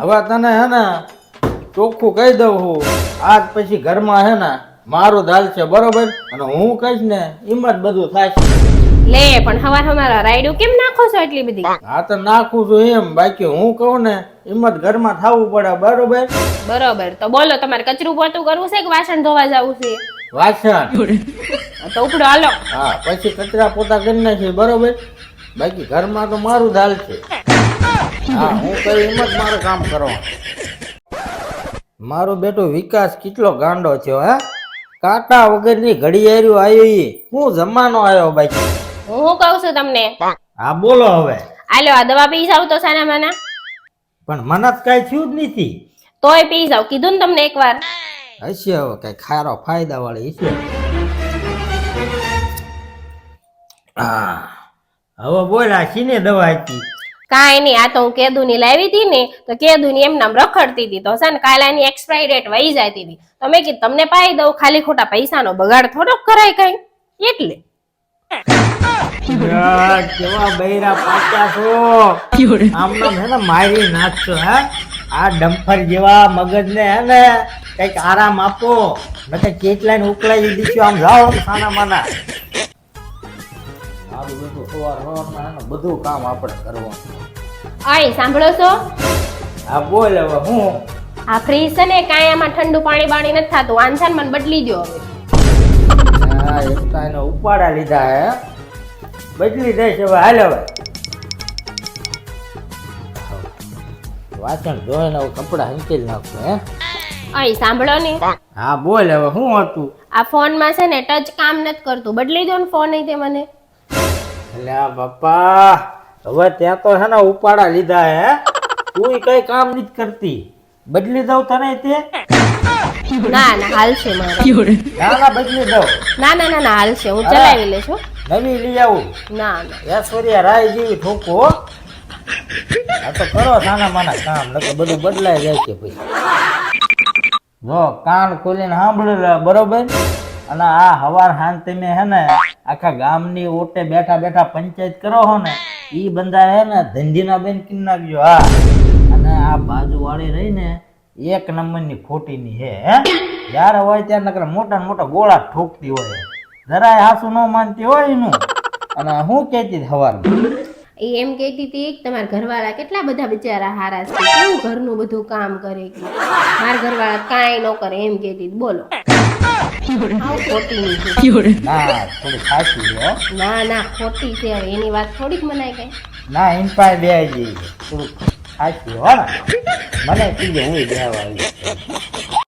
હવે તને હે ને ચોખ્ખું કહી દઉં હું, આજ પછી ઘરમાં હે ને મારું દાલ છે બરોબર, અને હું કહીશ ને એમ જ બધું થાય. લે પણ હવાર રાયડું કેમ નાખો છો એટલી બધી? હા તો નાખું છું એમ, બાકી હું કહું ને એમ જ ઘરમાં થવું પડે બરોબર. બરોબર, તો બોલો તમારે કચરું પોતું કરવું છે કે વાસણ ધોવા જવું છે? વાસણ. તો ઉપડો હાલો. હા પછી કચરા પોતા કરી નાખીએ બરોબર, બાકી ઘરમાં તો મારું દાલ છે. હા હું કઈ એમ જ મારું કામ કરવાનું. મારો બેટો વિકાસ કેટલો ગાંડો થયો હે, કાંટા વગરની ઘડિયાળું આવી, હું જમાનો આવ્યો બાકી. હું શું કહું છું તમને? હા બોલો હવે. આલો આ દવા પી જાવ તો સાના માના. પણ મને કઈ થયું જ નથી. તોય પી જાવ, કીધું ને તમને એકવાર. હશે હવે કઈ ખારો ફાયદા વાળી હશે. હા હવે બોલ, આ શીને દવા આપી? કાંઈ નહીં, આ તો હું કેદુની લાવી હતી ને તો કેદુની એમ નામ રખડતી હતી તો છે ને કાલે એની એક્સપાયરી ડેટ વહી જતી હતી તો મેં કીધું તમને પાઈ દઉં, ખાલી ખોટા પૈસાનો બગાડ થોડોક કરાય કઈ એટલે. કેવા બૈરા પાક્યા છો, આમ નામ હે ને મારી નાખશો હે. આ ડમ્ફર જેવા મગજને હે ને કઈક આરામ આપો, નકર કેટલાય ઉકળાઈ દીધું. આમ જાઓ સાના માના. મારું બધું સવારમાં બધું કામ આપણે કરવાનું. આય સાંભળો છો? હા બોલ હવે હું. આ ફ્રીજ છે ને કાંઈ આમાં ઠંડુ પાણી નથી થતું, વાંછાન મને બદલી દો હવે. હા એકતા એને ઉપાડા લીધા હે, બદલી દઈશ હવે. હાલ હવે વાસણ ધોઈને હવે કપડા હંકેલી નાખું હે. આય સાંભળો ને. હા બોલ હવે શું હતું? આ ફોન માં છે ને ટચ કામ નથી કરતું, બદલી દો ને ફોન તે મને. અલ્યા બાપા, હવે ત્યાં તો હે ને ઉપાડા લીધા હે, તું કઈ કામ નથી કરતી, બદલી દઉં તને તે? ના ના હાલશે મારે. ના ના બદલી દઉં. ના ના ના ના હાલશે, હું ચલાવી લેશું. નવી લઈ આવું. ના ના ઐશ્વર્યા રાય જેવી ઠોકો. આ તો કરો સાના માના કામ, નકર બધું બદલાઈ જાય છે પછી. જો કાન ખોલીને સાંભળે બરોબર. અને આ હવાર હાન તમે હે ને આખા ગામની ઓટે બેઠા બેઠા પંચાયત કરો હો ને, ઈ બંદા હે ને ધંધીના બેન કિન નાખજો. હા અને આ બાજુ વાળી રહી ને એક નંબરની ખોટીની હે. જ્યારે હોય ત્યારે નકર મોટા ને મોટા ગોળા ઠોકતી હોય, જરાય હાસુ ન માનતી હોય એનું. અને હું કહેતી હવાર એ એમ કહેતી હતી કે તમારા ઘરવાળા કેટલા બધા બિચારા હારા છે, કેવું ઘરનું બધું કામ કરે કે મારા ઘરવાળા કાંઈ ન કરે એમ કહેતી હતી. બોલો ખોટી છે. ના થોડી ખાસી હો. ના ના ખોટી છે, હવે એની વાત થોડીક મનાય કઈ. ના ઇન પાસે બે જઈએ થોડુંક ખાસી હો ને, મને કીધું હું બેવા આવી.